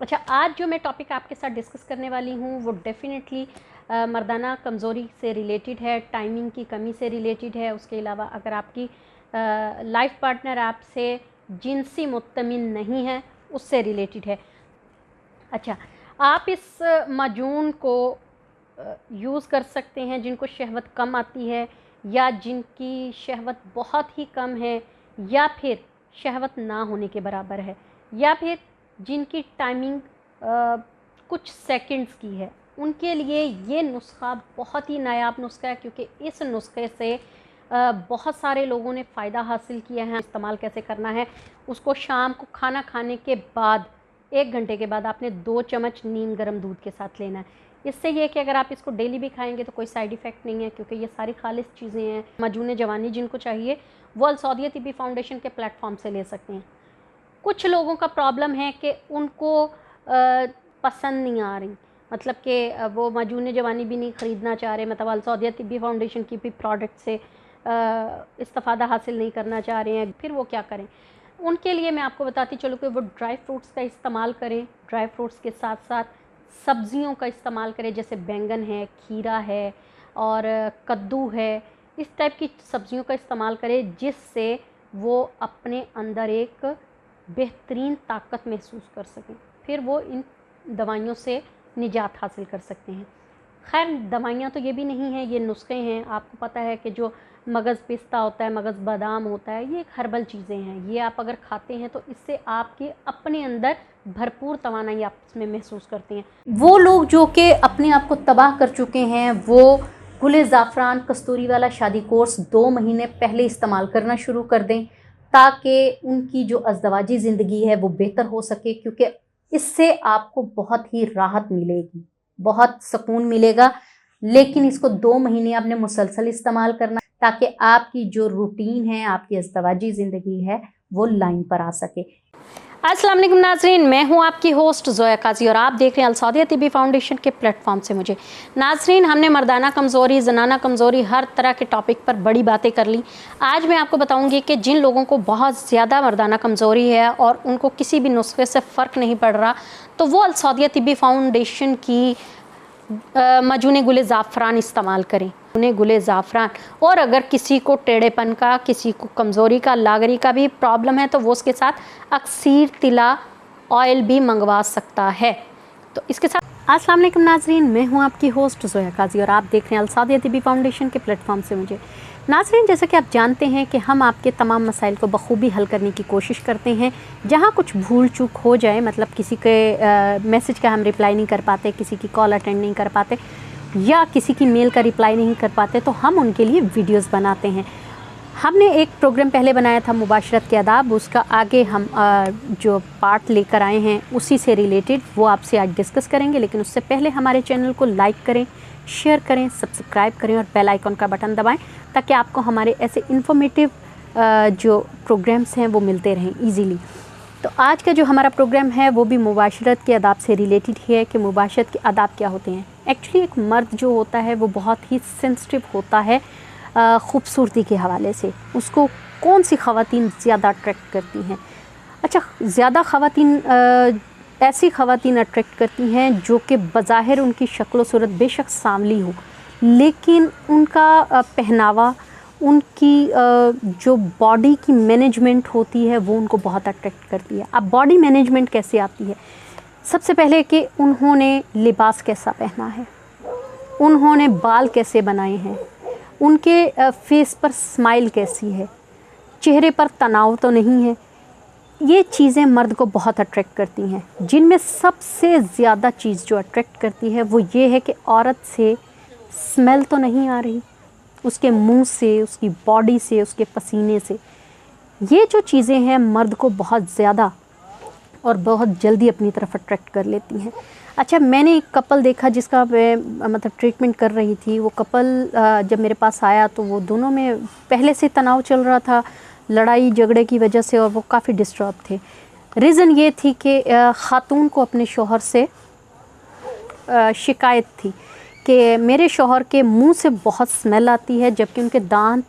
अच्छा, आज जो मैं टॉपिक आपके साथ डिस्कस करने वाली हूँ वो डेफिनेटली मर्दाना कमज़ोरी से रिलेटेड है, टाइमिंग की कमी से रिलेटेड है। उसके अलावा अगर आपकी लाइफ पार्टनर आपसे जिनसी मुत्तमिन नहीं है उससे रिलेटेड है। अच्छा, आप इस माजून को यूज़ कर सकते हैं जिनको शहवत कम आती है, या जिनकी शहवत बहुत ही कम है, या फिर शहवत ना होने के बराबर है, या फिर जिनकी टाइमिंग कुछ सेकंड्स की है। उनके लिए ये नुस्खा बहुत ही नायाब नुस्खा है, क्योंकि इस नुस्खे से बहुत सारे लोगों ने फ़ायदा हासिल किया है। इस्तेमाल कैसे करना है, उसको शाम को खाना खाने के बाद 1 घंटे के बाद आपने 2 चम्मच नीम गर्म दूध के साथ लेना है। इससे ये कि अगर आप इसको डेली भी खाएंगे तो कोई साइड इफ़ेक्ट नहीं है, क्योंकि ये सारी खालिस चीज़ें हैं। माजून जवानी जिनको चाहिए वो अल सौदिया तिब्बी फाउंडेशन के प्लेटफॉर्म से ले सकते हैं। कुछ लोगों का प्रॉब्लम है कि उनको पसंद नहीं आ रही, मतलब कि वो माजून जवानी भी नहीं ख़रीदना चाह रहे, मतलब अल सौदिया तिब्बी फाउंडेशन की भी प्रोडक्ट से इस्तिफ़ादा हासिल नहीं करना चाह रहे हैं। फिर वो क्या करें? उनके लिए मैं आपको बताती चलूँ कि वो ड्राई फ्रूट्स का इस्तेमाल करें। ड्राई फ्रूट्स के साथ साथ सब्ज़ियों का इस्तेमाल करें, जैसे बैंगन है, खीरा है और कद्दू है। इस टाइप की सब्ज़ियों का इस्तेमाल करें, जिससे वो अपने अंदर एक बेहतरीन ताकत महसूस कर सकें। फिर वो इन दवाइयों से निजात हासिल कर सकते हैं। खैर, दवाइयाँ तो ये भी नहीं हैं, ये नुस्खे हैं। आपको पता है कि जो मगज़ पिस्ता होता है, मगज़ बादाम होता है, ये एक हर्बल चीज़ें हैं। ये आप अगर खाते हैं तो इससे आपके अपने अंदर भरपूर तवानाई आप इसमें महसूस करते हैं। वो लोग जो कि अपने आप को तबाह कर चुके हैं, वो गुले ज़ाफ़रान कस्तूरी वाला शादी कोर्स 2 महीने पहले इस्तेमाल करना शुरू कर दें, ताकि उनकी जो अज़दवाजी ज़िंदगी है वो बेहतर हो सके, क्योंकि इससे आपको बहुत ही राहत मिलेगी, बहुत सुकून मिलेगा। लेकिन इसको 2 महीने आपने मुसलसल इस्तेमाल करना, ताकि आपकी जो रूटीन है, आपकी अज़दवाजी ज़िंदगी है, वो लाइन पर आ सके। अस्सलाम वालेकुम नाज़रीन, मैं हूं आपकी होस्ट ज़ोया काजी और आप देख रहे हैं अल सौदिया तिब्बी फाउंडेशन के प्लेटफॉर्म से मुझे। नाज़रीन, हमने मर्दाना कमज़ोरी, ज़नाना कमज़ोरी, हर तरह के टॉपिक पर बड़ी बातें कर ली। आज मैं आपको बताऊंगी कि जिन लोगों को बहुत ज़्यादा मर्दाना कमज़ोरी है और उनको किसी भी नुस्खे से फ़र्क नहीं पड़ रहा, तो वो अल सौदिया तिब्बी फाउंडेशन की माजून गुले ज़ाफ़रान इस्तेमाल करें। उन्हें गुले ज़ाफ़रान, और अगर किसी को टेढ़ेपन का, किसी को कमज़ोरी का, लागरी का भी प्रॉब्लम है तो वो उसके साथ अक्सीर तिला ऑयल भी मंगवा सकता है। तो इसके साथ अस्सलाम वालेकुम नाज़रीन, मैं हूं आपकी होस्ट ज़ोया काजी और आप देख रहे हैं अल सौदिया तिब्बी फाउंडेशन के प्लेटफॉर्म से मुझे। नाज़रीन, जैसा कि आप जानते हैं कि हम आपके तमाम मसाइल को बखूबी हल करने की कोशिश करते हैं। जहां कुछ भूल चूक हो जाए, मतलब किसी के मैसेज का हम रिप्लाई नहीं कर पाते, किसी की कॉल अटेंड नहीं कर पाते, या किसी की मेल का रिप्लाई नहीं कर पाते, तो हम उनके लिए वीडियोस बनाते हैं। हमने एक प्रोग्राम पहले बनाया था मुबाशरत के आदाब, उसका आगे हम जो पार्ट लेकर आए हैं उसी से रिलेटेड वो आपसे आज डिस्कस करेंगे। लेकिन उससे पहले हमारे चैनल को लाइक करें, शेयर करें, सब्सक्राइब करें और बेल आइकन का बटन दबाएं, ताकि आपको हमारे ऐसे इन्फॉर्मेटिव जो प्रोग्राम्स हैं वो मिलते रहें ईज़िली। तो आज का जो हमारा प्रोग्राम है वो भी मुबाशरत के आदाब से रिलेटेड ही है कि मुबाशरत के आदाब क्या होते हैं। एक्चुअली एक मर्द जो होता है वो बहुत ही सेंसिटिव होता है ख़ूबसूरती के हवाले से। उसको कौन सी ख़वातीन ज़्यादा अट्रैक्ट करती हैं? अच्छा, ज़्यादा ख़वातीन ऐसी ख़वातीन अट्रैक्ट करती हैं जो कि बज़ाहिर उनकी शक्ल सूरत बेशक सांवली हो, लेकिन उनका पहनावा, उनकी जो बॉडी की मैनेजमेंट होती है वो उनको बहुत अट्रैक्ट करती है। अब बॉडी मैनेजमेंट कैसे आती है? सबसे पहले कि उन्होंने लिबास कैसा पहना है, उन्होंने बाल कैसे बनाए हैं, उनके फेस पर स्माइल कैसी है, चेहरे पर तनाव तो नहीं है। ये चीज़ें मर्द को बहुत अट्रैक्ट करती हैं। जिनमें सबसे ज़्यादा चीज़ जो अट्रैक्ट करती है वो ये है कि औरत से स्मेल तो नहीं आ रही, उसके मुंह से, उसकी बॉडी से, उसके पसीने से। ये जो चीज़ें हैं मर्द को बहुत ज़्यादा और बहुत जल्दी अपनी तरफ अट्रैक्ट कर लेती हैं। अच्छा, मैंने एक कपल देखा जिसका मैं मतलब ट्रीटमेंट कर रही थी। वो कपल जब मेरे पास आया तो वो दोनों में पहले से तनाव चल रहा था, लड़ाई झगड़े की वजह से, और वो काफ़ी डिस्टर्ब थे। रीज़न ये थी कि ख़ातून को अपने शौहर से शिकायत थी कि मेरे शौहर के मुंह से बहुत स्मेल आती है, जबकि उनके दांत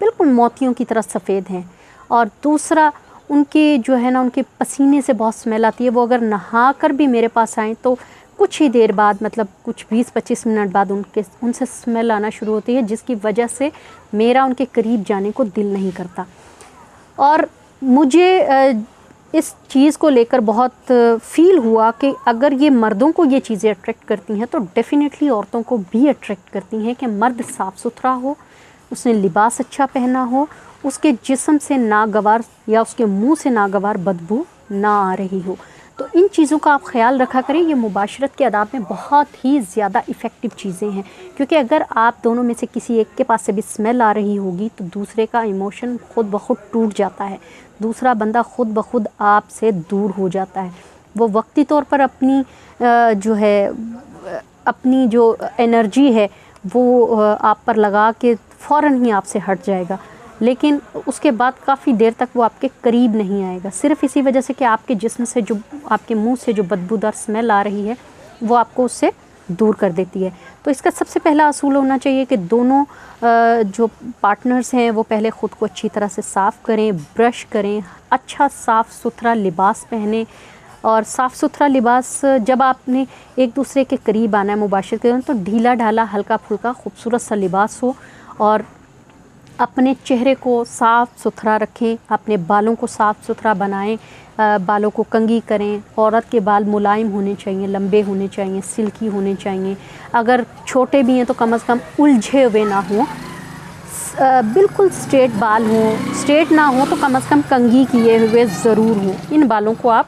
बिल्कुल मोतियों की तरह सफ़ेद हैं। और दूसरा, उनके जो है ना उनके पसीने से बहुत स्मेल आती है। वो अगर नहा कर भी मेरे पास आएँ तो कुछ ही देर बाद, मतलब कुछ 20-25 मिनट बाद उनसे स्मेल आना शुरू होती है, जिसकी वजह से मेरा उनके करीब जाने को दिल नहीं करता। और मुझे इस चीज़ को लेकर बहुत फ़ील हुआ कि अगर ये मर्दों को ये चीज़ें अट्रैक्ट करती हैं तो डेफ़िनेटली औरतों को भी अट्रैक्ट करती हैं कि मर्द साफ़ सुथरा हो, उसने लिबास अच्छा पहना हो, उसके जिस्म से नागवार या उसके मुंह से नागवार बदबू ना आ रही हो। तो इन चीज़ों का आप ख्याल रखा करें। ये मुबाशरत के आदाब में बहुत ही ज़्यादा इफ़ेक्टिव चीज़ें हैं, क्योंकि अगर आप दोनों में से किसी एक के पास से भी स्मेल आ रही होगी तो दूसरे का इमोशन खुद ब खुद टूट जाता है, दूसरा बंदा खुद ब खुद आपसे दूर हो जाता है। वो वक्ती तौर पर अपनी जो एनर्जी है वो आप पर लगा के फ़ौरन ही आपसे हट जाएगा, लेकिन उसके बाद काफ़ी देर तक वो आपके करीब नहीं आएगा, सिर्फ़ इसी वजह से कि आपके जिस्म से जो, आपके मुंह से जो बदबूदार स्मेल आ रही है वो आपको उससे दूर कर देती है। तो इसका सबसे पहला असूल होना चाहिए कि दोनों जो पार्टनर्स हैं वो पहले ख़ुद को अच्छी तरह से साफ़ करें, ब्रश करें, अच्छा साफ़ सुथरा लिबास पहने। और साफ़ सुथरा लिबास जब आपने एक दूसरे के करीब आना है मुबाशरत के दौरान, तो ढीला ढाला हल्का फुल्का खूबसूरत सा लिबास हो, और अपने चेहरे को साफ़ सुथरा रखें, अपने बालों को साफ़ सुथरा बनाएं, बालों को कंघी करें। औरत के बाल मुलायम होने चाहिए, लंबे होने चाहिए, सिल्की होने चाहिए। अगर छोटे भी हैं तो कम से कम उलझे हुए ना हों, बिल्कुल स्ट्रेट बाल हों। स्ट्रेट ना हो तो कम से कम कंघी किए हुए ज़रूर हों। इन बालों को आप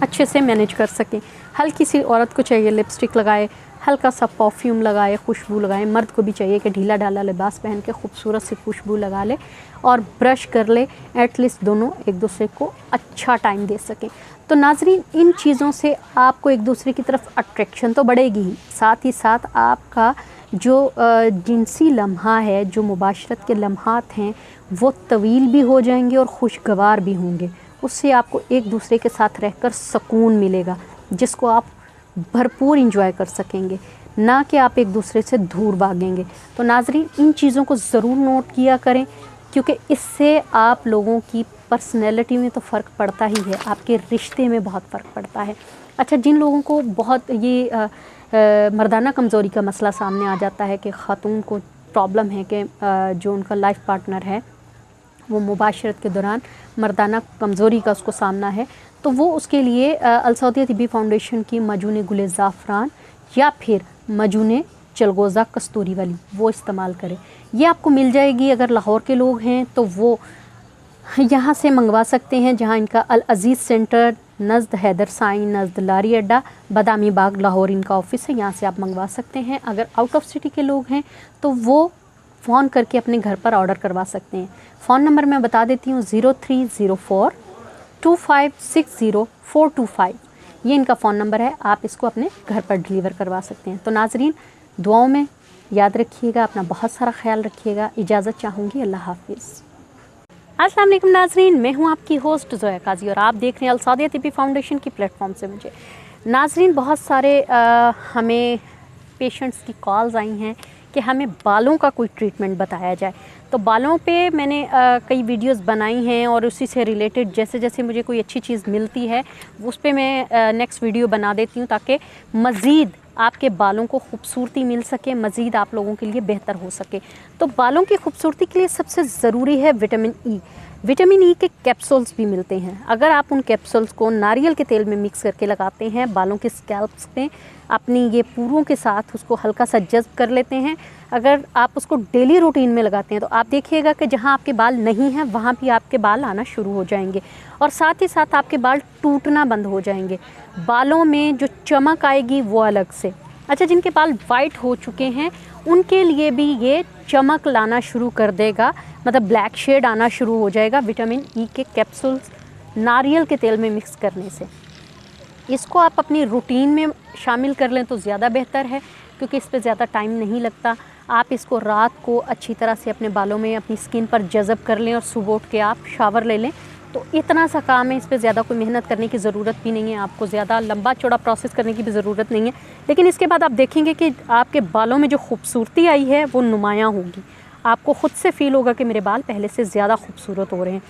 अच्छे से मैनेज कर सकें। हल्की सी औरत को चाहिए लिपस्टिक लगाए, हल्का सा परफ्यूम लगाए, खुशबू लगाए। मर्द को भी चाहिए कि ढीला ढाला लिबास पहन के खूबसूरत सी खुशबू लगा ले और ब्रश कर ले, एटलीस्ट दोनों एक दूसरे को अच्छा टाइम दे सकें। तो नाज़रीन, इन चीज़ों से आपको एक दूसरे की तरफ अट्रैक्शन तो बढ़ेगी ही, साथ ही साथ आपका जो जिनसी लम्हा है, जो मुबाशरत के लम्हात हैं, वो तवील भी हो जाएंगे और खुशगवार भी होंगे। उससे आपको एक दूसरे के साथ रहकर सुकून मिलेगा, जिसको आप भरपूर इंजॉय कर सकेंगे, ना कि आप एक दूसरे से दूर भागेंगे। तो नाज़रीन, इन चीज़ों को ज़रूर नोट किया करें, क्योंकि इससे आप लोगों की पर्सनैलिटी में तो फ़र्क पड़ता ही है, आपके रिश्ते में बहुत फ़र्क पड़ता है। अच्छा, जिन लोगों को बहुत ये मर्दाना कमज़ोरी का मसला सामने आ जाता है कि ख़ातून को प्रॉब्लम है कि जो उनका लाइफ पार्टनर है वो मुबाशरत के दौरान मर्दाना कमज़ोरी का उसको सामना है, तो वो उसके लिए अल सऊदिया तिब्बी फाउंडेशन की मजून गुल ज़ाफ़रान या फिर मजून चलगोज़ा कस्तूरी वाली वो इस्तेमाल करें। ये आपको मिल जाएगी। अगर लाहौर के लोग हैं तो वो यहाँ से मंगवा सकते हैं, जहाँ इनका अल अज़ीज़ सेंटर नज़द हैदर साइन, नज़द लारी अड्डा, बादामी बाग, लाहौर इनका ऑफ़िस है, यहाँ से आप मंगवा सकते हैं। अगर आउट ऑफ सिटी के लोग हैं तो वो फ़ोन करके अपने घर पर ऑर्डर करवा सकते हैं। फ़ोन नंबर मैं बता देती हूँ, 03042560 425। ये इनका फ़ोन नंबर है, आप इसको अपने घर पर डिलीवर करवा सकते हैं। तो नाज़रीन, दुआओं में याद रखिएगा, अपना बहुत सारा ख्याल रखिएगा। इजाज़त चाहूँगी, अल्लाह हाफ़िज़। अस्सलाम वालेकुम नाज़रीन, मैं हूँ आपकी होस्ट ज़ोया काजी और आप देख रहे हैं अल सऊदिया तिब्बी फाउंडेशन की प्लेटफॉर्म से मुझे। नाज़रीन, बहुत सारे हमें पेशेंट्स की कॉल्स आई हैं कि हमें बालों का कोई ट्रीटमेंट बताया जाए। तो बालों पे मैंने कई वीडियोस बनाई हैं और उसी से रिलेटेड जैसे जैसे मुझे कोई अच्छी चीज़ मिलती है उस पर मैं नेक्स्ट वीडियो बना देती हूँ, ताकि मज़ीद आपके बालों को खूबसूरती मिल सके, मज़ीद आप लोगों के लिए बेहतर हो सके। तो बालों की खूबसूरती के लिए सबसे ज़रूरी है विटामिन ई। विटामिन ई के कैप्सूल्स भी मिलते हैं। अगर आप उन कैप्सूल्स को नारियल के तेल में मिक्स करके लगाते हैं, बालों के स्कैल्प्स पे अपनी ये पूरों के साथ उसको हल्का सा जज़्ब कर लेते हैं, अगर आप उसको डेली रूटीन में लगाते हैं तो आप देखिएगा कि जहाँ आपके बाल नहीं हैं वहाँ भी आपके बाल आना शुरू हो जाएंगे और साथ ही साथ आपके बाल टूटना बंद हो जाएंगे। बालों में जो चमक आएगी वो अलग से। अच्छा, जिनके बाल वाइट हो चुके हैं उनके लिए भी ये चमक लाना शुरू कर देगा, मतलब ब्लैक शेड आना शुरू हो जाएगा विटामिन ई के कैप्सूल्स नारियल के तेल में मिक्स करने से। इसको आप अपनी रूटीन में शामिल कर लें तो ज़्यादा बेहतर है, क्योंकि इस पर ज़्यादा टाइम नहीं लगता। आप इसको रात को अच्छी तरह से अपने बालों में, अपनी स्किन पर जज़ब कर लें और सुबह उठ के आप शावर ले लें, तो इतना सा काम है। इस पर ज़्यादा कोई मेहनत करने की ज़रूरत भी नहीं है, आपको ज़्यादा लंबा चौड़ा प्रोसेस करने की भी ज़रूरत नहीं है। लेकिन इसके बाद आप देखेंगे कि आपके बालों में जो खूबसूरती आई है वो नुमायाँ होगी। आपको ख़ुद से फ़ील होगा कि मेरे बाल पहले से ज़्यादा खूबसूरत हो रहे हैं।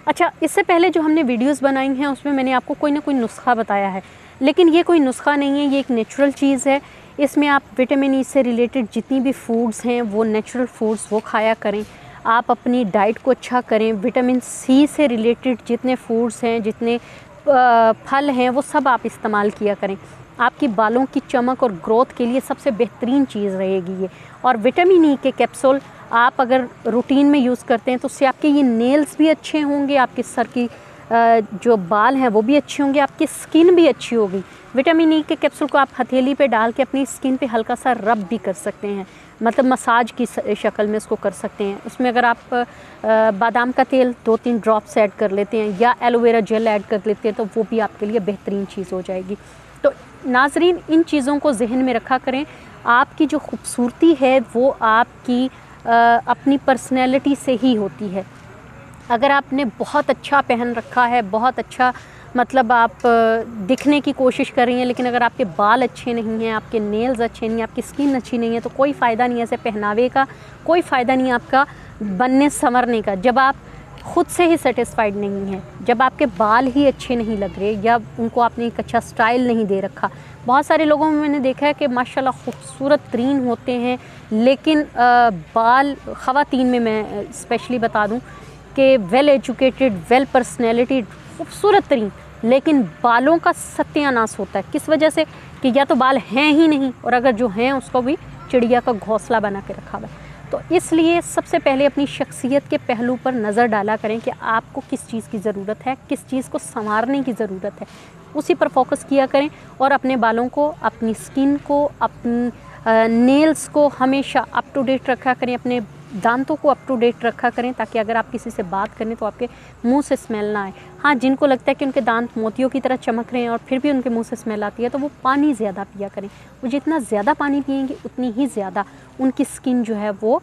अच्छा, इससे पहले जो हमने वीडियोस बनाई हैं उसमें मैंने आपको कोई ना कोई नुस्खा बताया है, लेकिन ये कोई नुस्खा नहीं है, ये एक नेचुरल चीज़ है। इसमें आप विटामिन ई से रिलेटेड जितनी भी फूड्स हैं वो नेचुरल फूड्स वो खाया करें। आप अपनी डाइट को अच्छा करें। विटामिन सी से रिलेटेड जितने फूड्स हैं, जितने फल हैं, वो सब आप इस्तेमाल किया करें। आपकी बालों की चमक और ग्रोथ के लिए सबसे बेहतरीन चीज़ रहेगी ये। और विटामिन ई के कैप्सूल आप अगर रूटीन में यूज़ करते हैं तो उससे आपके ये नेल्स भी अच्छे होंगे, आपके सर की जो बाल हैं वो भी अच्छे होंगे, आपकी स्किन भी अच्छी होगी। विटामिन ई के कैप्सूल को आप हथेली पे डाल के अपनी स्किन पे हल्का सा रब भी कर सकते हैं, मतलब मसाज की शक्ल में इसको कर सकते हैं। उसमें अगर आप बादाम का तेल 2-3 ड्रॉप्स ऐड कर लेते हैं या एलोवेरा जेल ऐड कर लेते हैं तो वो भी आपके लिए बेहतरीन चीज़ हो जाएगी। तो नाज़रीन, इन चीज़ों को जहन में रखा करें। आपकी जो खूबसूरती है वो आपकी अपनी पर्सनैलिटी से ही होती है। अगर आपने बहुत अच्छा पहन रखा है, बहुत अच्छा मतलब आप दिखने की कोशिश कर रही हैं, लेकिन अगर आपके बाल अच्छे नहीं हैं, आपके नेल्स अच्छे नहीं हैं, आपकी स्किन अच्छी नहीं है, तो कोई फ़ायदा नहीं है ऐसे पहनावे का, कोई फ़ायदा नहीं है आपका बनने संवरने का, जब आप ख़ुद से ही सेटिस्फाइड नहीं हैं, जब आपके बाल ही अच्छे नहीं लग रहे या उनको आपने एक अच्छा स्टाइल नहीं दे रखा। बहुत सारे लोगों में मैंने देखा है कि माशाल्लाह खूबसूरत तरीन होते हैं, लेकिन बाल, ख़वातीन में मैं स्पेशली बता दूं कि वेल एजुकेटेड, वेल पर्सनैलिटी, खूबसूरत तरीन, लेकिन बालों का सत्यानाश होता है। किस वजह से? कि या तो बाल हैं ही नहीं, और अगर जो हैं उसको भी चिड़िया का घोंसला बना के रखा हुआ है। तो इसलिए सबसे पहले अपनी शख्सियत के पहलू पर नज़र डाला करें कि आपको किस चीज़ की ज़रूरत है, किस चीज़ को संवारने की ज़रूरत है, उसी पर फोकस किया करें। और अपने बालों को, अपनी स्किन को, अपनी नेल्स को हमेशा अप टू डेट रखा करें, अपने दांतों को अप टू डेट रखा करें, ताकि अगर आप किसी से बात करें तो आपके मुंह से स्मेल ना आए। हाँ, जिनको लगता है कि उनके दांत मोतियों की तरह चमक रहे हैं और फिर भी उनके मुंह से स्मेल आती है, तो वो पानी ज़्यादा पिया करें। वो जितना ज़्यादा पानी पिएंगे उतनी ही ज़्यादा उनकी स्किन जो है वो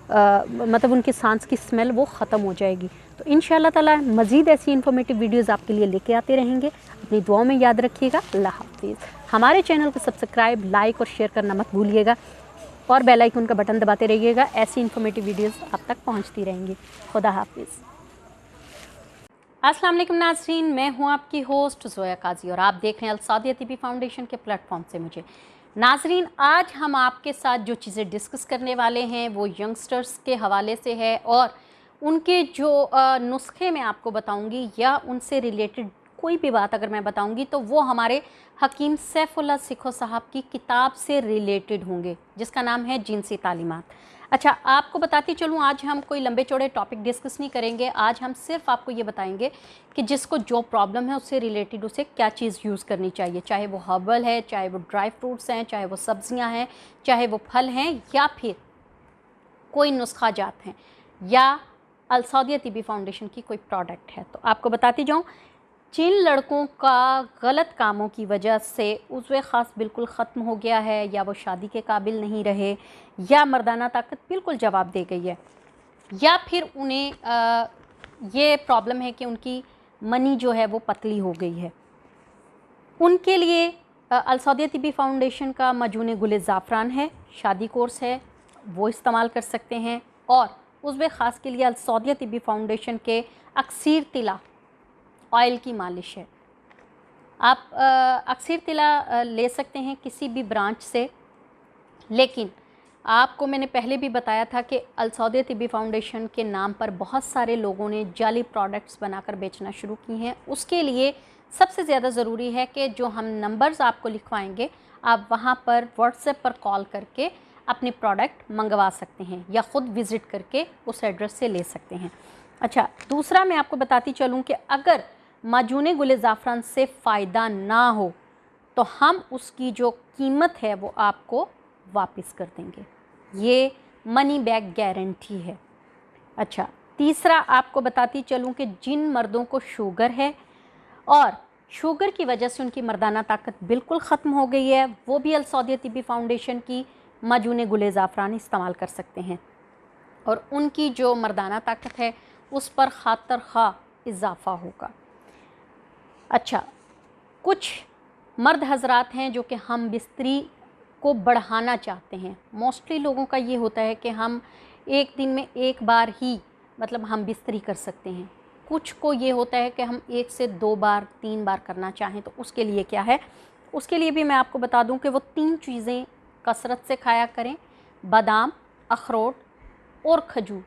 मतलब उनके सांस की स्मेल वो ख़त्म हो जाएगी। तो इंशाअल्लाह ताला मज़ीद ऐसी इन्फॉर्मेटिव वीडियोज़ आपके लिए लेके आते रहेंगे। अपनी दुआओं में याद रखिएगा। अल्लाह हाफ़िज़। हमारे चैनल को सब्सक्राइब, लाइक और शेयर करना मत भूलिएगा, और बेल आइकन का बटन दबाते रहिएगा। ऐसी इन्फॉर्मेटिव वीडियोज़ आप तक पहुँचती रहेंगी। खुदा हाफ़िज़। अस्सलाम वालेकुम नाज़रीन, मैं हूँ आपकी होस्ट ज़ोया काजी और आप देख रहे हैं अलसादिया तिब्बी फाउंडेशन के प्लेटफॉर्म से मुझे। नाज़रीन, आज हम आपके साथ जो चीज़ें डिस्कस करने वाले हैं वो यंगस्टर्स के हवाले से है, और उनके जो नुस्खे मैं आपको बताऊंगी या उनसे रिलेटेड कोई भी बात अगर मैं बताऊंगी तो वो हमारे हकीम सैफुल्लाह सिखो साहब की किताब से रिलेटेड होंगे, जिसका नाम है जिनसी तालीमात। अच्छा, आपको बताती चलूँ, आज हम कोई लंबे चौड़े टॉपिक डिस्कस नहीं करेंगे। आज हम सिर्फ आपको ये बताएंगे कि जिसको जो प्रॉब्लम है उससे रिलेटेड उसे क्या चीज़ यूज़ करनी चाहिए, चाहे वो हर्बल है, चाहे वो ड्राई फ्रूट्स हैं, चाहे वो सब्जियां हैं, चाहे वो फल हैं, या फिर कोई नुस्खा जात हैं, या अलसादिया तिब्बी फाउंडेशन की कोई प्रोडक्ट है। तो आपको बताती जाऊँ, जिन लड़कों का गलत कामों की वजह से उज़्वे ख़ास बिल्कुल ख़त्म हो गया है, या वो शादी के काबिल नहीं रहे, या मर्दाना ताकत बिल्कुल जवाब दे गई है, या फिर उन्हें ये प्रॉब्लम है कि उनकी मनी जो है वो पतली हो गई है, उनके लिए अलसादिया तिब्बी फाउंडेशन का मजून गुल ज़ाफ़रान है, शादी कोर्स है, वो इस्तेमाल कर सकते हैं। और उज़्वे ख़ास के लिए अलसादिया तिब्बी फाउंडेशन के अक्सीर तिला ऑयल की मालिश है। आप अक्सीर तिला ले सकते हैं किसी भी ब्रांच से, लेकिन आपको मैंने पहले भी बताया था कि अलसादिया तिब्बी फाउंडेशन के नाम पर बहुत सारे लोगों ने जाली प्रोडक्ट्स बनाकर बेचना शुरू की हैं। उसके लिए सबसे ज़्यादा ज़रूरी है कि जो हम नंबर्स आपको लिखवाएंगे, आप वहाँ पर व्हाट्सएप पर कॉल करके अपने प्रोडक्ट मंगवा सकते हैं, या ख़ुद विज़िट करके उस एड्रेस से ले सकते हैं। अच्छा, दूसरा मैं आपको बताती चलूँ कि अगर माजून गुल ज़ाफ़रान से फ़ायदा ना हो तो हम उसकी जो कीमत है वो आपको वापस कर देंगे, ये मनी बैक गारंटी है। अच्छा, तीसरा आपको बताती चलूँ कि जिन मर्दों को शुगर है और शुगर की वजह से उनकी मर्दाना ताकत बिल्कुल ख़त्म हो गई है, वो भी अलसादिया तिब्बी फाउंडेशन की माजून गुल ज़ाफ़रान इस्तेमाल कर सकते हैं, और उनकी जो मर्दाना ताकत है उस पर खातर खा इजाफ़ा होगा। अच्छा, कुछ मर्द हजरात हैं जो कि हम बिस्तरी को बढ़ाना चाहते हैं। मोस्टली लोगों का ये होता है कि हम एक दिन में एक बार ही मतलब हम बिस्तरी कर सकते हैं। कुछ को ये होता है कि हम 1 से 2 बार 3 बार करना चाहें, तो उसके लिए क्या है, उसके लिए भी मैं आपको बता दूं कि वो 3 चीज़ें कसरत से खाया करें, बादाम, अखरोट और खजूर।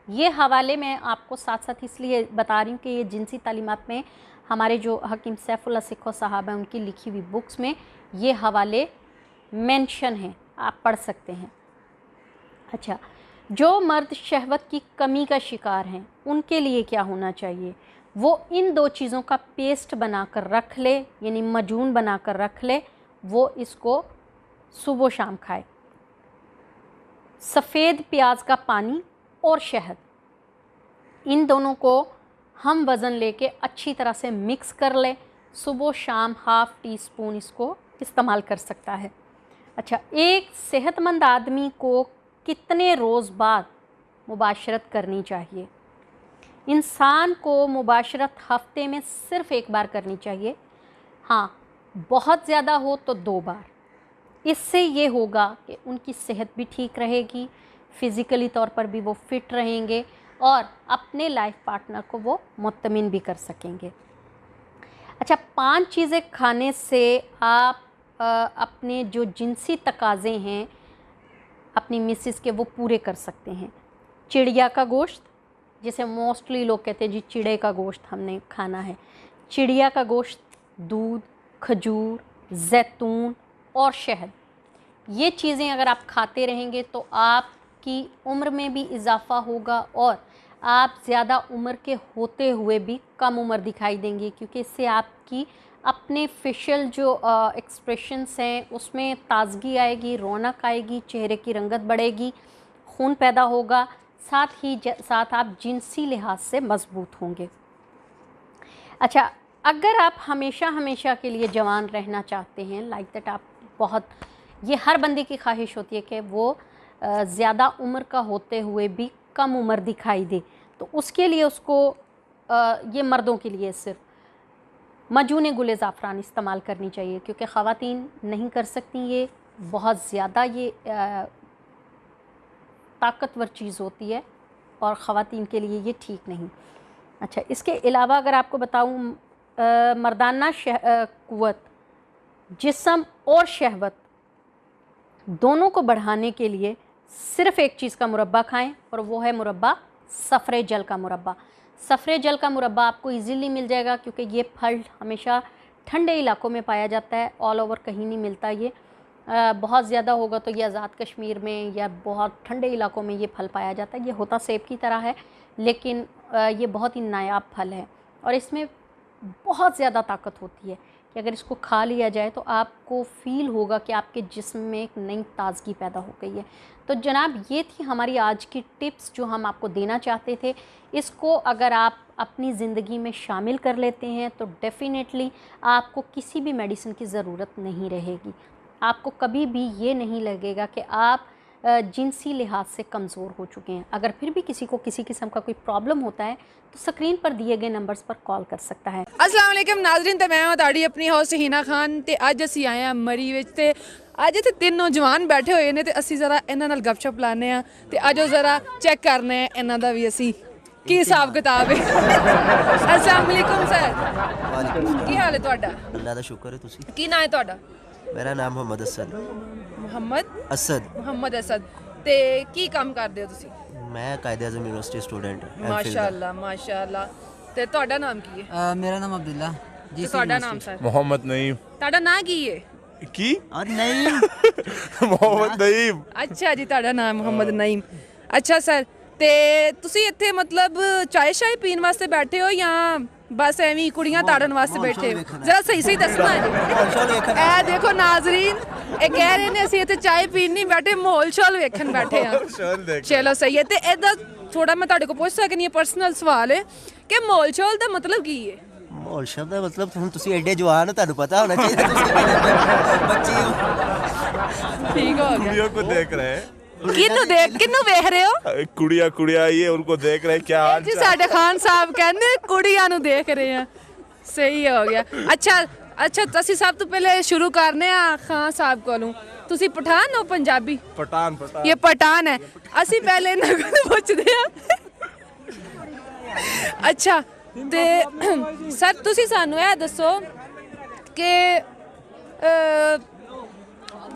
ये हवाले मैं आपको साथ साथ इसलिए बता रही हूँ कि ये जिनसी तालीमात में हमारे जो हकीम सैफुल्लाह सिक्को साहब हैं उनकी लिखी हुई बुक्स में ये हवाले मेंशन हैं, आप पढ़ सकते हैं। अच्छा, जो मर्द शहवत की कमी का शिकार हैं उनके लिए क्या होना चाहिए, वो इन 2 चीज़ों का पेस्ट बनाकर रख ले, यानी मजून बनाकर रख ले, वो इसको सुबह शाम खाए। सफ़ेद प्याज का पानी और शहद, इन दोनों को हम वज़न लेके अच्छी तरह से मिक्स कर ले, सुबह शाम ½ टीस्पून इसको इस्तेमाल कर सकता है। अच्छा, एक सेहतमंद आदमी को कितने रोज़ बाद मुबाशरत करनी चाहिए? इंसान को मुबाशरत हफ्ते में सिर्फ़ 1 बार करनी चाहिए। हाँ, बहुत ज़्यादा हो तो 2 बार। इससे ये होगा कि उनकी सेहत भी ठीक रहेगी, फ़िज़िकली तौर पर भी वो फ़िट रहेंगे और अपने लाइफ पार्टनर को वो मुत्तमिन भी कर सकेंगे। अच्छा, 5 चीज़ें खाने से आप अपने जो जिनसी तकाज़े हैं अपनी मिसेस के वो पूरे कर सकते हैं। चिड़िया का गोश्त, जिसे मोस्टली लोग कहते हैं जी चिड़े का गोश्त हमने खाना है, चिड़िया का गोश्त, दूध, खजूर, जैतून और शहद, ये चीज़ें अगर आप खाते रहेंगे तो आपकी उम्र में भी इजाफ़ा होगा और आप ज़्यादा उम्र के होते हुए भी कम उम्र दिखाई देंगे, क्योंकि इससे आपकी अपने फेशियल जो एक्सप्रेशंस हैं उसमें ताज़गी आएगी, रौनक आएगी, चेहरे की रंगत बढ़ेगी, खून पैदा होगा, साथ आप जिनसी लिहाज से मजबूत होंगे। अच्छा, अगर आप हमेशा के लिए जवान रहना चाहते हैं, लाइक दैट आप बहुत, ये हर बंदे की ख्वाहिश होती है कि वो ज़्यादा उम्र का होते हुए भी कम उम्र दिखाई दे, तो उसके लिए उसको ये मर्दों के लिए सिर्फ मजून गुले ज़ाफ़रान इस्तेमाल करनी चाहिए, क्योंकि ख़वातीन नहीं कर सकती, ये बहुत ज़्यादा ये ताकतवर चीज़ होती है और ख़वातीन के लिए ये ठीक नहीं। अच्छा, इसके अलावा अगर आपको बताऊँ, मर्दाना क़ुव्वत, जिस्म और शहवत दोनों को बढ़ाने के लिए सिर्फ़ एक चीज़ का मुरब्बा खाएं और वो है मुरब्बा सफ़रे जल का मुरब्बा। सफ़रे जल का मुरब्बा आपको इजीली मिल जाएगा, क्योंकि ये फल हमेशा ठंडे इलाकों में पाया जाता है, ऑल ओवर कहीं नहीं मिलता ये। बहुत ज़्यादा होगा तो ये आज़ाद कश्मीर में या बहुत ठंडे इलाकों में ये फल पाया जाता है। ये होता सेब की तरह है, लेकिन ये बहुत ही नायाब फल है और इसमें बहुत ज़्यादा ताकत होती है कि अगर इसको खा लिया जाए तो आपको फ़ील होगा कि आपके जिस्म में एक नई ताज़गी पैदा हो गई है। तो जनाब, ये थी हमारी आज की टिप्स जो हम आपको देना चाहते थे। इसको अगर आप अपनी ज़िंदगी में शामिल कर लेते हैं तो डेफ़िनेटली आपको किसी भी मेडिसिन की ज़रूरत नहीं रहेगी। आपको कभी भी ये नहीं लगेगा कि आप जिनसी लिहाज से कमज़ोर हो चुके हैं। अगर फिर भी किसी को किसी किस्म का कोई प्रॉब्लम होता है तो स्क्रीन पर दिए गए नंबर्स पर कॉल कर सकता है। अस्सलाम वालेकुम नाज़रीन, ते मैं तुहाडी अपनी होस्ट हिना खान ते अज असीं आए हैं मरी विच ते अज इत्थे 3 नौजवान बैठे हुए ने ते असीं ज़रा इन्हां नाल गपशप लाने आ ते अजो ज़रा चेक करने आ इन्हां दा भी असीं की हिसाब किताब है। अस्सलाम वालेकुम सर, की हाल है तुहाडा? अल्लाह दा शुक्र है। तुसी? की नाम है तुहाडा? मेरा नाम मोहम्मद असद। मोहम्मद असद ते की काम करदे हो तुसी? मैं कायदे आज़म यूनिवर्सिटी स्टूडेंट हां। माशाअल्लाह माशाअल्लाह। ते तुहाडा नाम की है? मेरा नाम अब्दुल्ला जी। तुहाडा नाम सर? मोहम्मद नईम। तुहाडा नाम की है? की और नहीं मोहम्मद नईम। अच्छा जी, तुहाडा नाम मोहम्मद नईम। अच्छा सर, ते तुसी इत्थे मतलब चाय शाय पीन वास्ते बैठे हो या बस एवं कुड़ियां ताड़न वास्ते बैठे हो? जरा सही सही दसना है। ए देखो नाजरीन, ये कह रहे ने असीं इत्थे चाय पीन नहीं बैठे, माहौल शौल वेखन बैठे हैं। चलो सही है। ते एदा थोड़ा मैं तुहाडे को पुछ सकनी है, पर्सनल सवाल है कि माहौल शौल दा मतलब की है? माहौल शब्द दा मतलब हुण तुसी एडे जवान हो, तुहानू पता होना चाहिए। बच्चे हो। ठीक हो गया। कुड़ियों को देख रहे हैं। किन्नू वेख रहे हो? कुड़िया ये उनको देख रहे हैं। क्या हाल जी साडे खान साहब कहंदे कुड़ियां नू देख रहे हैं। सही हो गया। अच्छा ਅਸੀਂ ਸਭ ਤੋਂ ਪਹਿਲੇ शुरू करने ਆ ਖਾਨ ਸਾਹਿਬ ਕੋਲੋਂ। ਤੁਸੀਂ ਪਠਾਨ ਹੋ ਪੰਜਾਬੀ? पठान ये पठान है। ਅਸੀਂ ਪਹਿਲੇ ਇਹਨਾਂ ਕੋਲ ਪੁੱਛਦੇ ਆ ਅੱਛਾ ਤੇ ਸਰ ਤੁਸੀਂ ਸਾਨੂੰ ਇਹ ਦੱਸੋ ਕਿ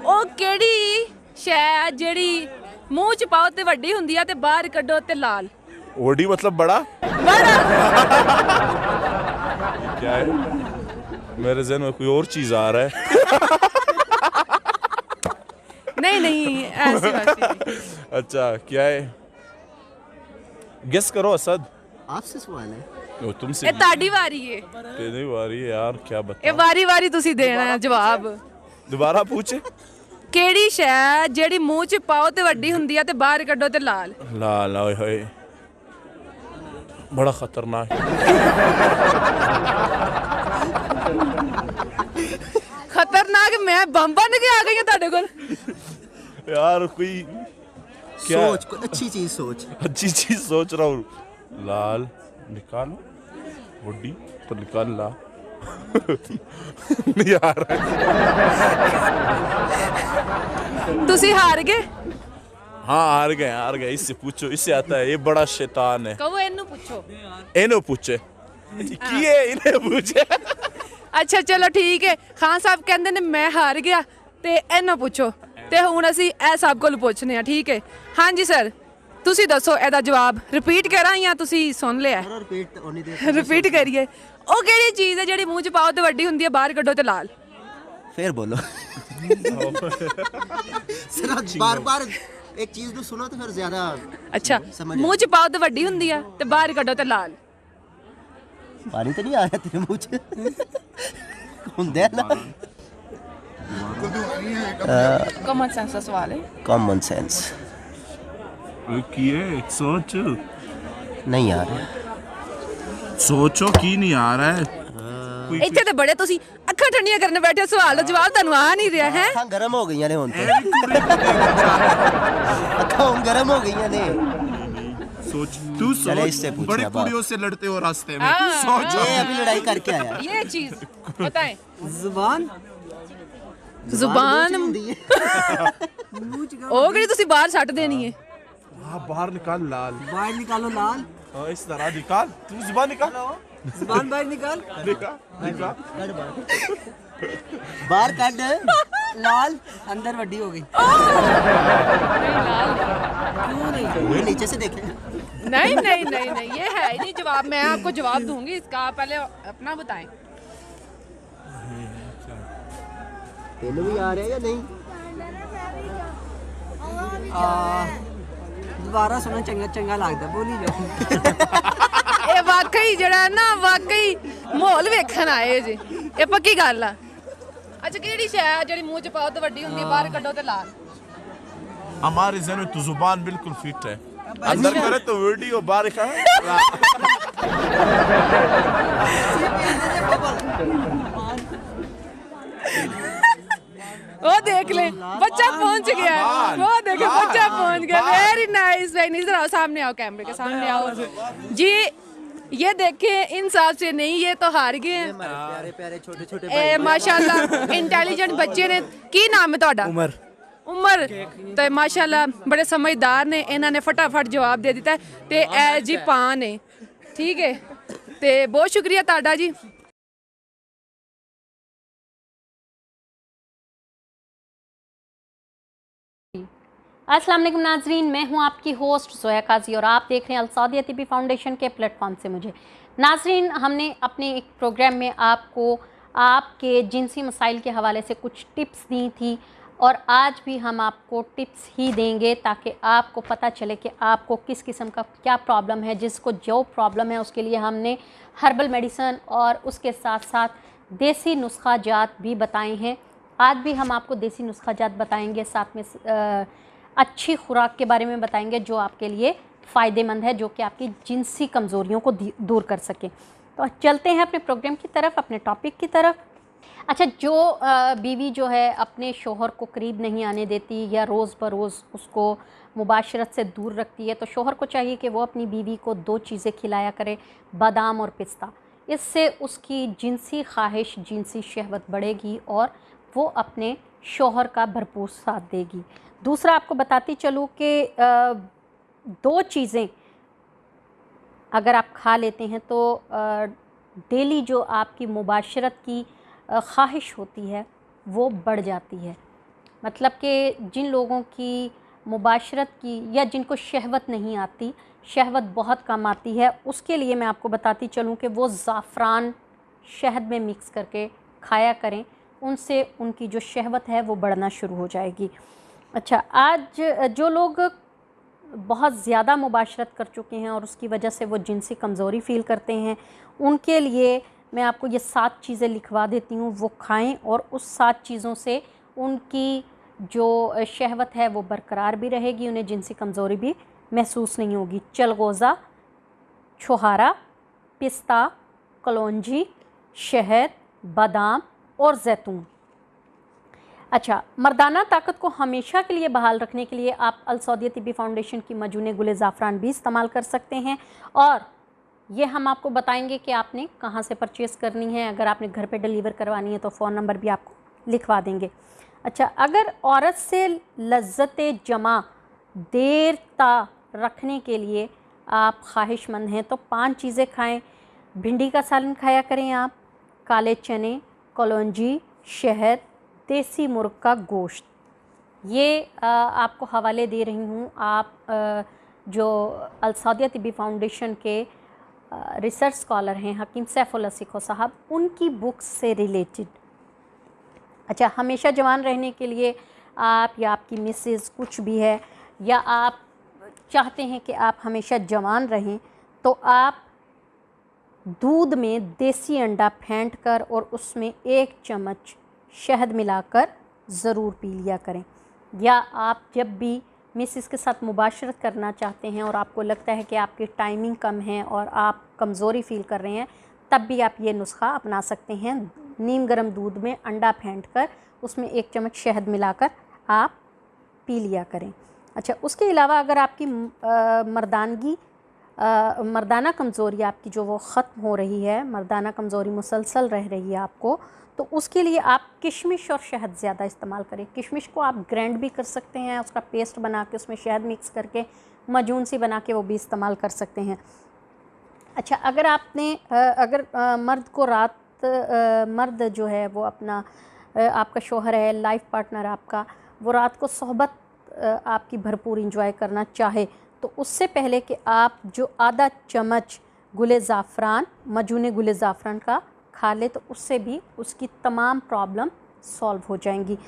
ਉਹ ਕਿਹੜੀ ਸ਼ੈ ਆ ਜਿਹੜੀ ਮੂੰਹ ਚ ਪਾਓ ਤੇ ਵੱਡੀ ਹੁੰਦੀ ਆ ਤੇ ਬਾਹਰ ਕੱਢੋ ਤੇ ਲਾਲ? वोडी मतलब बड़ा ਬੜਾ क्या है? मेरे जहन में कोई और चीज आ रहा है। नहीं नहीं ऐसी बात नहीं। अच्छा क्या है? गेस करो असद। आपसे सवाल है। वो तुमसे ਇਹ ਤੁਹਾਡੀ ਵਾਰੀ ਏ, नहीं वारी है यार, क्या ਇਹ बता। ਵਾਰੀ ਵਾਰੀ ਤੁਸੀਂ ਦੇਣਾ ਹੈ ਜਵਾਬ। दोबारा पूछे। ਕਿਹੜੀ ਸ਼ੈ ਜਿਹੜੀ ਮੂੰਹ ਚ ਪਾਓ ਤੇ ਵੱਡੀ ਹੁੰਦੀ ਆ ਤੇ ਬਾਹਰ ਕੱਢੋ ਤੇ ਲਾਲ? ला ला है, बड़ा खतरनाक है। ਖਤਰਨਾਕ ਮੈਂ ਬੰਬ ਬਣ ਕੇ ਆ ਗਈ ਹਾਂ ਤੁਹਾਡੇ ਕੋਲ। यार कोई क्या सोच, कोई अच्छी चीज सोच। अच्छी चीज सोच रहा हूँ। लाल निकालो, वोडी तो निकाल ला। नहीं आ रहा है। ਤੁਸੀਂ ਹਾਰ ਗਏ। हाँ हार गए। इससे पूछो, इससे आता है, ये बड़ा शैतान है। ਕਹੋ ਇਹਨੂੰ ਪੁੱਛੋ। इन्हें पूछे किए, इन्हें पूछे। ਅੱਛਾ ਚਲੋ ਠੀਕ ਹੈ, ਖਾਨ ਸਾਹਿਬ ਕਹਿੰਦੇ ਨੇ ਮੈਂ ਹਾਰ ਗਿਆ ਤੇ ਇਹਨੂੰ ਪੁੱਛੋ ਤੇ ਹੁਣ ਅਸੀਂ ਇਹ ਸਭ ਕੋਲ ਪੁੱਛਨੇ ਆ, ਠੀਕ ਹੈ? ਹਾਂਜੀ ਸਰ ਤੁਸੀਂ ਦੱਸੋ ਇਹਦਾ ਜਵਾਬ ਰਿਪੀਟ ਕਰਾਂ ਜਾਂ ਤੁਸੀਂ ਸੁਣ ਲਿਆ? रिपीट होने दे। ਰਿਪੀਟ ਕਰੀਏ। ਉਹ ਕਿਹੜੀ ਚੀਜ਼ ਹੈ ਜਿਹੜੀ ਮੂੰਹ ਚ ਪਾਓ ਤੇ ਵੱਡੀ ਹੁੰਦੀ ਹੈ, ਬਾਹਰ ਕੱਢੋ ਤੇ ਲਾਲ? फिर बोलो। बार बार एक चीज को सुनो तो फिर ज्यादा। ਅੱਛਾ समझ ਮੂੰਹ ਚ ਪਾਓ ਤੇ ਵੱਡੀ ਹੁੰਦੀ ਆ ਤੇ ਬਾਹਰ ਕੱਢੋ ਤੇ ਲਾਲ। पानी तो नहीं आ रहा तेरे मुंह च। ਹੁੰਦੇ ਨਾ। ਕਾਮਨ ਸੈਂਸ ਦਾ ਸਵਾਲ ਹੈ। कॉमन सेंस किए सोच, नहीं आ रहा। सोचो की नहीं आ रहा है। ਇੱਥੇ ਤੇ ਬੜੇ ਤੁਸੀਂ ਅੱਖਾਂ ਠੰਡੀਆਂ ਕਰਨ ਬੈਠੇ ਹੋ, ਸਵਾਲ ਦਾ ਜਵਾਬ ਤੁਹਾਨੂੰ ਆ ਨਹੀਂ ਰਿਹਾ ਹੈ। ਅੱਖਾਂ ਗਰਮ ਹੋ ਗਈਆਂ ਨੇ ਹੁਣ ਤੇ। ਅੱਖਾਂ ਹੁਣ ਗਰਮ ਹੋ ਗਈਆਂ ਨੇ। सोच तू चले सोच, इससे पूछ बड़ी रहा बाप। कुड़ियों से लड़ते हो रास्ते में। सोचो ये अभी लड़ाई करके आया। ये चीज बताएं। ਜ਼ੁਬਾਨ ਜ਼ੁਬਾਨ ਹੁੰਦੀ ਹੈ। ਉਹ ਕਿਹੜੀ ਤੁਸੀਂ ਬਾਹਰ ਛੱਡ ਦੇਣੀ ਹੈ? हाँ बाहर निकाल लाल। बाहर निकालो लाल। हाँ इस तरह निकाल, तू जुबान निकाल। ਜ਼ੁਬਾਨ ਬਾਹਰ ਨਿਕਾਲ। निकाल निकाल। ਬਾਹਰ ਕੱਢ। लाल अंदर ਵੱਡੀ हो गई। नहीं लाल ये नीचे से देखे। नहीं नहीं नहीं नहीं ये है ही नहीं जवाब। मैं आपको जवाब दूंगी इसका, आप पहले अपना बताएं। ਤੈਨੂੰ ਵੀ ਆ ਰਿਹਾ ਜਾਂ ਨਹੀਂ? ਦੁਬਾਰਾ ਸੁਣੋ, ਚੰਗਾ ਲੱਗਦਾ, ਬੋਲੀ ਜਾਓ। ਇਹ ਵਾਕਈ ਜਿਹੜਾ ਨਾ ਵਾਕਈ ਮਾਹੌਲ ਵੇਖਣ ਆਏ ਜੀ, ਇਹ ਪੱਕੀ ਗੱਲ ਆ। ਅੱਛਾ ਕਿਹੜੀ ਸ਼ੈ ਆ ਜਿਹੜੀ ਮੂੰਹ ਚ ਪਾਓ ਤੇ ਵੱਡੀ ਹੁੰਦੀ ਹੈ, ਬਾਹਰ ਕੱਢੋ ਤੇ ਲਾਲ? हमारे जहन में तो जुबान बिल्कुल फिट है। अंदर करे तो वीडियो बाहर का। वो देख ले बच्चा पहुंच गया है, वो देखो बच्चा पहुंच गया। Very nice very nice. इधर आओ, सामने आओ, कैमरे के सामने आओ जी। ये देखे इंसाफ से नहीं, ये तो हार गए हैं। प्यारे प्यारे छोटे छोटे माशाल्लाह इंटेलिजेंट बच्चे ने। की नाम है ਤੁਹਾਡਾ? ਉਮਰ ਤੇ ਮਾਸ਼ਾਅੱਲਾ ਬੜੇ ਸਮਝਦਾਰ ਨੇ, ਇਹਨਾਂ ਨੇ ਫਟਾਫਟ ਜਵਾਬ ਦੇ ਦਿੱਤਾ ਤੇ ਇਹ ਜੀ ਪਾਂ ਨੇ, ਠੀਕ ਹੈ? ਤੇ ਬਹੁਤ ਸ਼ੁਕਰੀਆ ਤੁਹਾਡਾ ਜੀ। अस्सलाम वालेकुम नाजरीन, मैं हूं आपकी होस्ट ज़ोया काजी और आप देख रहे हैं अल-सौदिया तिब्बी फाउंडेशन के प्लेटफॉर्म से मुझे। नाजरीन, हमने अपने एक प्रोग्राम में आपको आपके जिनसी मसाइल के हवाले से कुछ टिप्स दी थी और आज भी हम आपको टिप्स ही देंगे ताकि आपको पता चले कि आपको किस किस्म का क्या प्रॉब्लम है। जिसको जो प्रॉब्लम है उसके लिए हमने हर्बल मेडिसन और उसके साथ साथ देसी नुस्खा जात भी बताए हैं। आज भी हम आपको देसी नुस्खा जात बताएँगे, साथ में अच्छी खुराक के बारे में बताएंगे जो आपके लिए फ़ायदेमंद है, जो कि आपकी जिनसी कमज़ोरियों को दूर कर सके। तो चलते हैं अपने प्रोग्राम की तरफ, अपने टॉपिक की तरफ। अच्छा, जो बीवी जो है अपने शोहर को करीब नहीं आने देती या रोज़ बरोज़ उसको मुबाशरत से दूर रखती है, तो शोहर को चाहिए कि वो अपनी बीवी को 2 चीज़ें खिलाया करे, बादाम और पिस्ता। इससे उसकी जिनसी ख्वाहिश, जिनसी शहवत बढ़ेगी और वो अपने शोहर का भरपूर साथ देगी। दूसरा आपको बताती चलूँ कि 2 चीज़ें अगर आप खा लेते हैं तो डेली जो आपकी मुबाशरत की ख्वाहिश होती है वो बढ़ जाती है। मतलब कि जिन लोगों की मुबाशरत की या जिनको शहवत नहीं आती, शहवत बहुत कम आती है, उसके लिए मैं आपको बताती चलूँ कि वो ज़ाफ़रान शहद में मिक्स करके खाया करें, उनसे उनकी जो शहवत है वो बढ़ना शुरू हो जाएगी। अच्छा, आज जो लोग बहुत ज़्यादा मुबाशरत कर चुके हैं और उसकी वजह से वो जिनसी कमज़ोरी फ़ील करते हैं, उनके लिए मैं आपको ये 7 चीज़ें लिखवा देती हूँ, वो खाएं और उस 7 चीज़ों से उनकी जो शहवत है वो बरकरार भी रहेगी, उन्हें जिनसी कमज़ोरी भी महसूस नहीं होगी। चलगोज़ा, छोहारा, पिस्ता, कलौंजी, शहद, बादाम और जैतून। अच्छा, मर्दाना ताकत को हमेशा के लिए बहाल रखने के लिए आप अल सौदिया तिब्बी फाउंडेशन की मजूने गुले ज़ाफ़रान भी इस्तेमाल कर सकते हैं, और ये हम आपको बताएंगे कि आपने कहाँ से परचेज़ करनी है। अगर आपने घर पे डिलीवर करवानी है तो फ़ोन नंबर भी आपको लिखवा देंगे। अच्छा, अगर औरत से लज्जत जमा देर ता रखने के लिए आप ख्वाहिशमंद हैं तो 5 चीज़ें खाएं। भिंडी का सालन खाया करें आप, काले चने, कलौंजी, शहद, देसी मुर्ग का गोश्त। ये आपको हवाले दे रही हूँ, आप जो अल सौदिया तिब्बी फाउंडेशन के रिसर्च स्कॉलर हैं हकीम सैफुल्लाह सिखो साहब, उनकी बुक्स से रिलेटेड। अच्छा, हमेशा जवान रहने के लिए आप या आपकी मिसेस कुछ भी है, या आप चाहते हैं कि आप हमेशा जवान रहें, तो आप दूध में देसी अंडा फेंट कर और उसमें 1 चम्मच शहद मिलाकर ज़रूर पी लिया करें। या आप जब भी मिसेस के साथ मुबाशरत करना चाहते हैं और आपको लगता है कि आपकी टाइमिंग कम है और आप कमज़ोरी फ़ील कर रहे हैं, तब भी आप ये नुस्खा अपना सकते हैं। नीम गर्म दूध में अंडा फेंट कर उसमें 1 चम्मच शहद मिलाकर आप पी लिया करें। अच्छा, उसके अलावा अगर आपकी मर्दाना कमज़ोरी आपकी जो वो ख़त्म हो रही है, मर्दाना कमज़ोरी मुसलसल रह रही है आपको, तो उसके लिए आप किशमिश और शहद ज़्यादा इस्तेमाल करें। किशमिश को आप ग्राइंड भी कर सकते हैं, उसका पेस्ट बना के उसमें शहद मिक्स करके मजून सी बना के वो भी इस्तेमाल कर सकते हैं। अच्छा, अगर आपने मर्द को मर्द जो है वो अपना आपका शोहर है, लाइफ पार्टनर आपका, वो रात को सोहबत आपकी भरपूर इंजॉय करना चाहे, तो उससे पहले कि आप जो आधा चम्मच गुले ज़ाफ़रान, मजूने गुले ज़ाफ़रान का खा ले, तो उससे भी उसकी तमाम प्रॉब्लम सॉल्व हो जाएंगी।